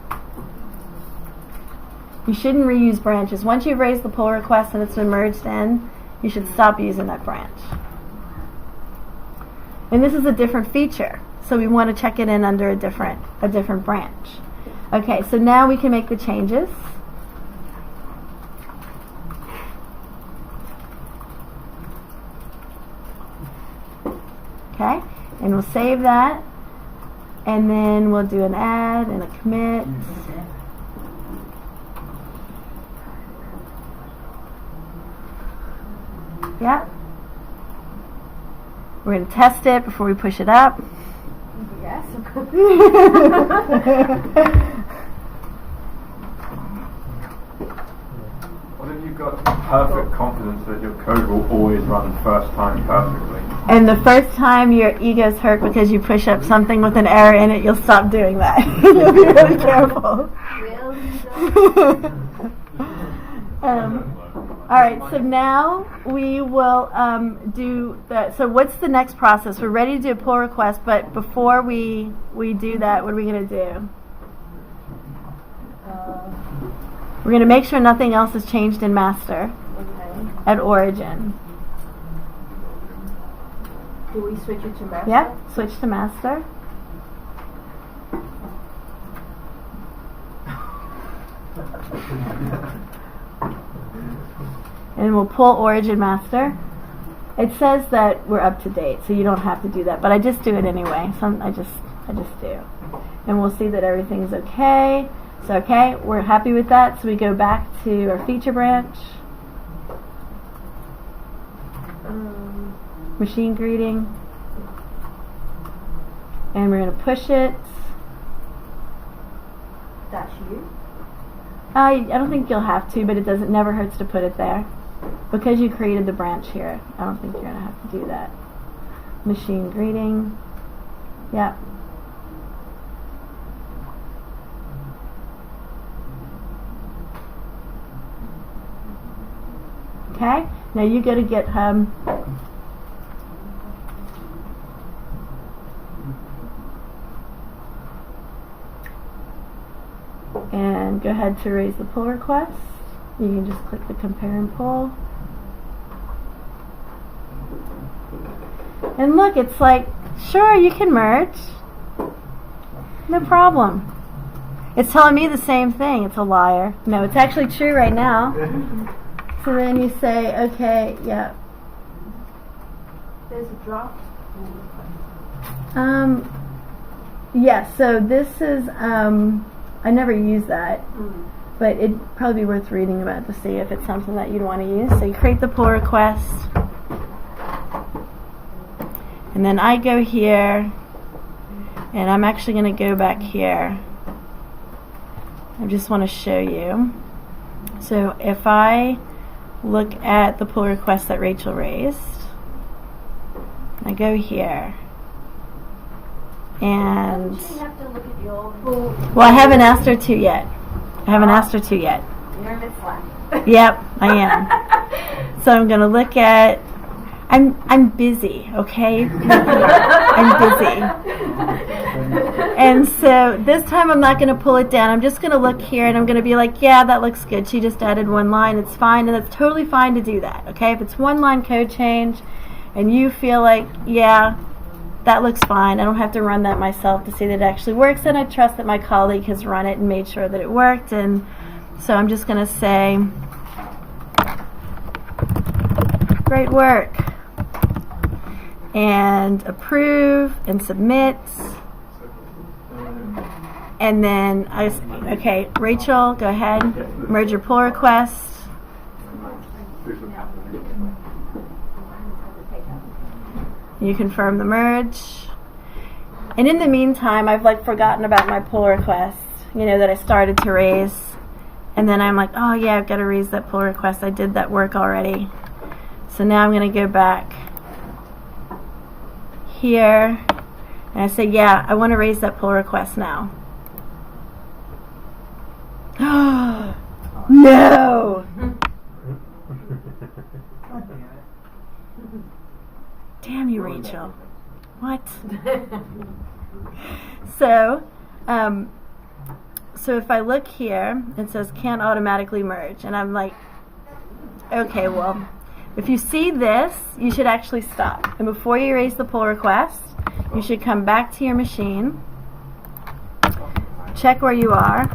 You shouldn't reuse branches. Once you've raised the pull request and it's been merged in, you should stop using that branch. And this is a different feature, so we want to check it in under a different branch. Okay, so now we can make the changes. Okay, and we'll save that, and then we'll do an add and a commit. Yeah. We're going to test it before we push it up. Yes, of course. What if you've got perfect confidence that your code will always run first time perfectly? And the first time your ego's hurt because you push up something with an error in it, you'll stop doing that. You'll be really careful. All right, so now we will do that. So what's the next process? We're ready to do a pull request, but before we do that, what are we going to do? We're going to make sure nothing else has changed in master at origin. Do we switch it to master? Yep, switch to master. And we'll pull origin master. It says that we're up to date, so you don't have to do that, but I just do it anyway. I just do. And we'll see that everything's okay. So okay, we're happy with that, so we go back to our feature branch. Machine greeting. And we're going to push it. That's you? I don't think you'll have to, but it never hurts to put it there. Because you created the branch here, I don't think you're going to have to do that. Machine greeting. Yep. Okay, now you go to GitHub. And go ahead to raise the pull request. You can just click the compare and pull. And look, it's like, sure, you can merge. No problem. It's telling me the same thing. It's a liar. No, it's actually true right now. So then you say, okay, yeah. There's a draft. Yeah, so this is, I never use that. But it'd probably be worth reading about to see if it's something that you'd want to use. So you create the pull request. And then I go here. And I'm actually going to go back here. I just want to show you. So if I look at the pull request that Rachel raised, I go here. And, Don't you have to look at your full... well, I haven't asked her to yet. You're a bit slack. Yep, I am. So I'm going to look at... I'm busy, okay? I'm busy. And so this time I'm not going to pull it down. I'm just going to look here and I'm going to be like, yeah, that looks good. She just added one line. It's fine, and it's totally fine to do that, okay? If it's one line code change and you feel like, yeah, that looks fine. I don't have to run that myself to see that it actually works, and I trust that my colleague has run it and made sure that it worked. And so I'm just going to say, great work, and approve and submit. And then okay, Rachel, go ahead, merge your pull request. You confirm the merge. And in the meantime, I've forgotten about my pull request, that I started to raise. And then I'm like, oh yeah, I've got to raise that pull request. I did that work already. So now I'm going to go back here. And I say, yeah, I want to raise that pull request now. No! Damn you, Rachel. What? So So if I look here, it says can't automatically merge, and I'm like, okay, well, if you see this, you should actually stop. And before you erase the pull request, you should come back to your machine, check where you are.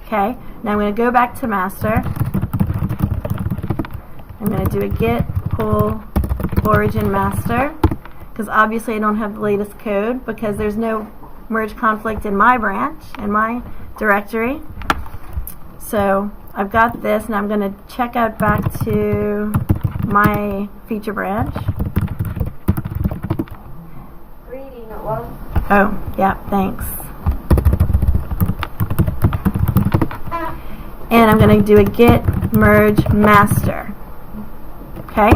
Okay, now I'm going to go back to master. I'm going to do a git pull origin master, because obviously I don't have the latest code because there's no merge conflict in my branch, in my directory. So I've got this, and I'm going to check out back to my feature branch. Reading it was. Oh, yeah, thanks. And I'm going to do a git merge master. Okay?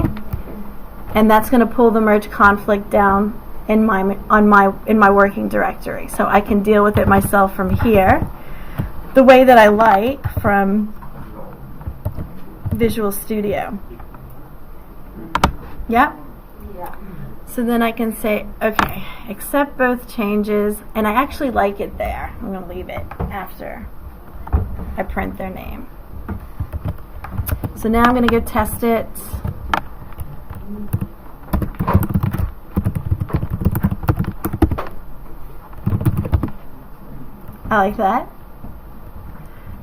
And that's going to pull the merge conflict down in my working directory, so I can deal with it myself from here, the way that I like from Visual Studio. Yep. Yeah. So then I can say, okay, accept both changes, and I actually like it there. I'm going to leave it after I print their name. So now I'm going to go test it. I like that.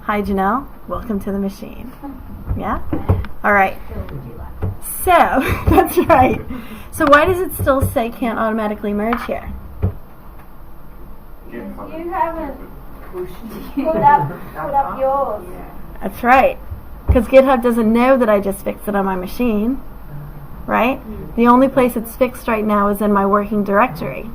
Hi, Janelle. Welcome to the machine. Yeah? All right. So, that's right. So why does it still say can't automatically merge here? You haven't put up yours. That's right. Because GitHub doesn't know that I just fixed it on my machine. Right? The only place it's fixed right now is in my working directory.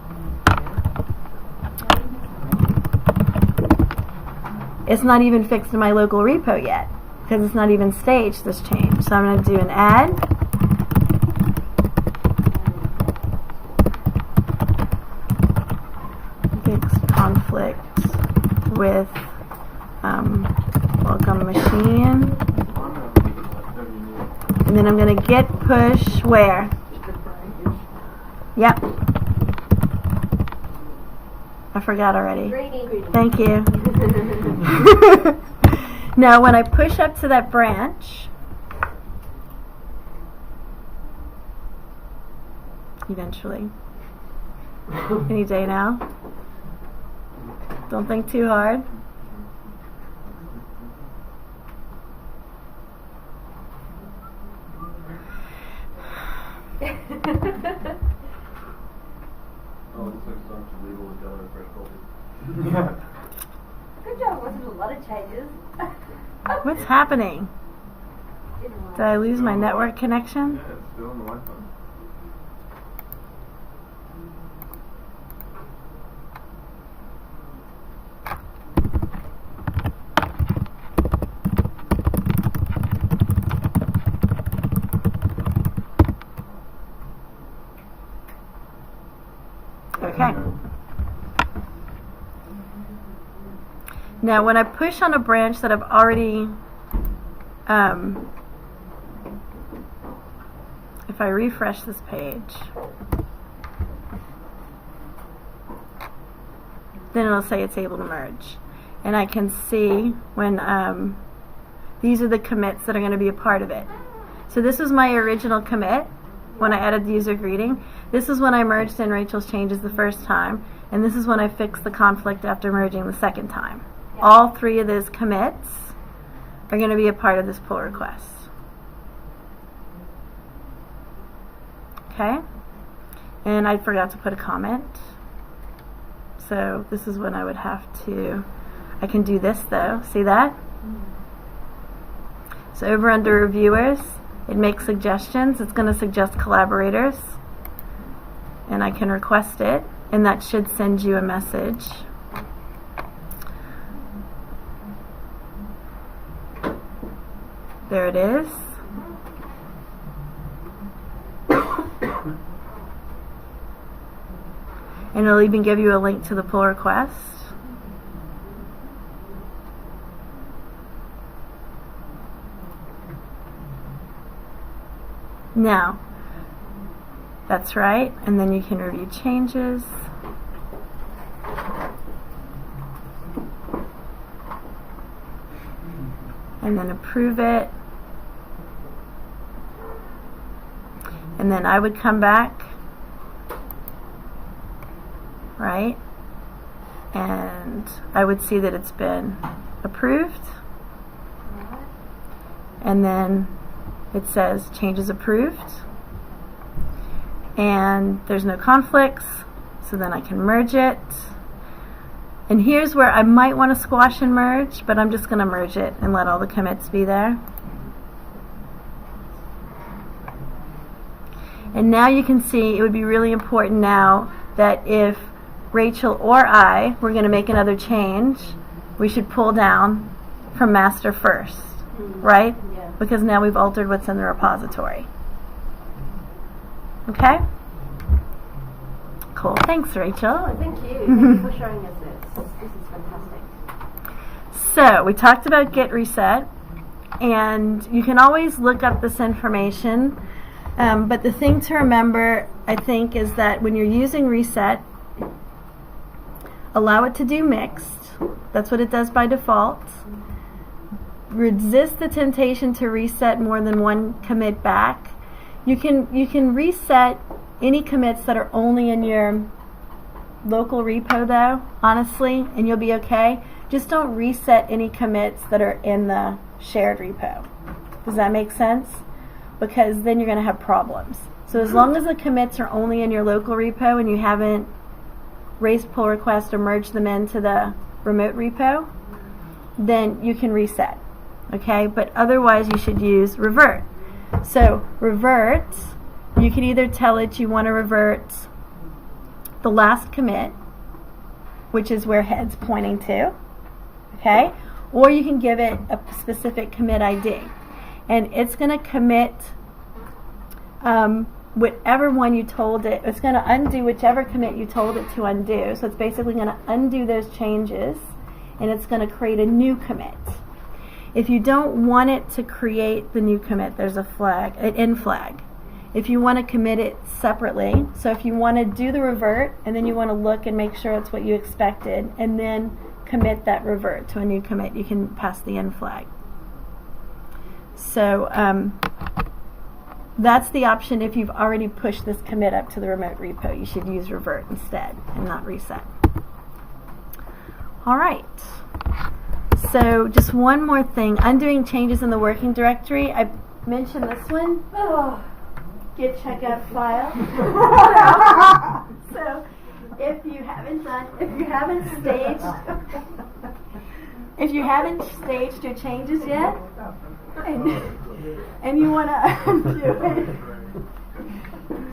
It's not even fixed in my local repo yet, because it's not even staged, this change. So I'm going to do an add. Fix conflict with welcome machine. And then I'm going to git push where? Yep. I forgot already. Reading. Thank you. Now when I push up to that branch, eventually, any day now, don't think too hard. Oh, it looks like it's on to legal and donor threshold. Yeah. Good job, wasn't a lot of changes. What's happening? Did I lose my network connection? Yeah, it's still on the Wi-Fi. Okay. Now when I push on a branch that I've already, if I refresh this page, then it'll say it's able to merge. And I can see when these are the commits that are going to be a part of it. So this was my original commit when I added the user greeting. This is when I merged in Rachel's changes the first time, and this is when I fixed the conflict after merging the second time. All three of those commits are going to be a part of this pull request. Okay? And I forgot to put a comment. So this is when I would have to, I can do this though. See that? So over under reviewers, it makes suggestions. It's going to suggest collaborators. And I can request it, and that should send you a message. There it is. And it'll even give you a link to the pull request. Now, that's right, and then you can review changes. and then approve it. And then I would come back, right? And I would see that it's been approved. And then it says changes approved. And there's no conflicts, so then I can merge it. And here's where I might want to squash and merge, but I'm just going to merge it and let all the commits be there. And now you can see it would be really important now that if Rachel or I were going to make another change, we should pull down from master first, right? Yeah. Because now we've altered what's in the repository. Okay? Cool. Thanks, Rachel. Oh, thank you. Thank you for showing us this. This is fantastic. So, we talked about Git Reset, and you can always look up this information, but the thing to remember, I think, is that when you're using Reset, allow it to do mixed. That's what it does by default. Resist the temptation to reset more than one commit back. You can reset any commits that are only in your local repo though, honestly, and you'll be okay. Just don't reset any commits that are in the shared repo. Does that make sense? Because then you're going to have problems. So as long as the commits are only in your local repo and you haven't raised pull requests or merged them into the remote repo, then you can reset. Okay? But otherwise you should use revert. So revert, you can either tell it you want to revert the last commit, which is where head's pointing to, okay? Or you can give it a specific commit ID. And it's going to commit whatever one you told it. It's going to undo whichever commit you told it to undo. So it's basically going to undo those changes, and it's going to create a new commit. If you don't want it to create the new commit, there's a flag, an end flag. If you want to commit it separately, so if you want to do the revert and then you want to look and make sure it's what you expected and then commit that revert to a new commit, you can pass the end flag. So that's the option if you've already pushed this commit up to the remote repo. You should use revert instead and not reset. All right. So just one more thing, undoing changes in the working directory. I mentioned this one. Oh, git checkout file. So if you haven't staged your changes yet, and you want to undo it,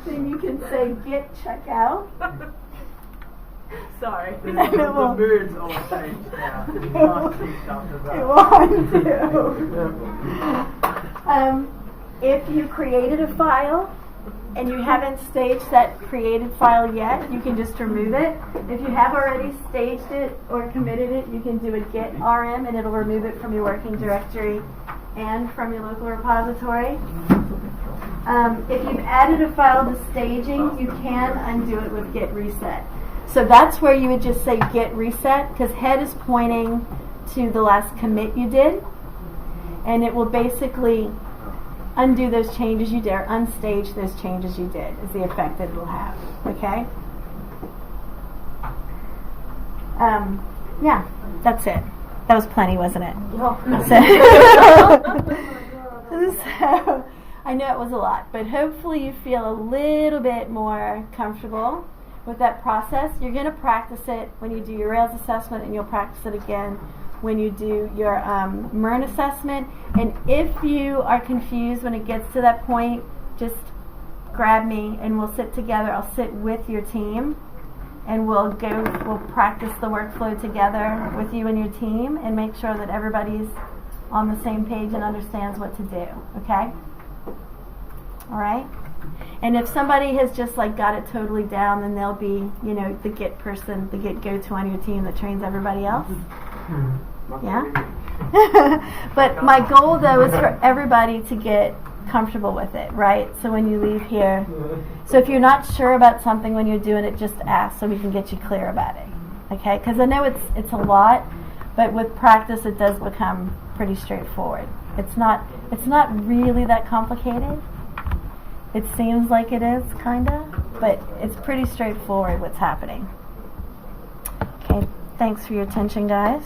then you can say git checkout. Sorry. The mood's all changed now. You can't keep talking about it. If you created a file and you haven't staged that created file yet, you can just remove it. If you have already staged it or committed it, you can do a git rm and it'll remove it from your working directory and from your local repository. If you've added a file to staging, you can undo it with git reset. So that's where you would just say git reset, because head is pointing to the last commit you did, and it will basically undo those changes you did, or unstage those changes you did, is the effect that it will have. Okay? Yeah, that's it. That was plenty, wasn't it? So I know it was a lot, but hopefully you feel a little bit more comfortable with that process. You're going to practice it when you do your Rails assessment, and you'll practice it again when you do your MERN assessment. And if you are confused when it gets to that point, just grab me and we'll sit together. I'll sit with your team and we'll practice the workflow together with you and your team and make sure that everybody's on the same page and understands what to do. Okay? All right? And if somebody has just got it totally down, then they'll be, the Git person, the Git go-to on your team that trains everybody else. Yeah? But my goal, though, is for everybody to get comfortable with it, right? So when you leave here, so if you're not sure about something when you're doing it, just ask so we can get you clear about it. Okay? Because I know it's a lot, But with practice, it does become pretty straightforward. It's not really that complicated. It seems like it is, kinda, but it's pretty straightforward what's happening. Okay, thanks for your attention, guys.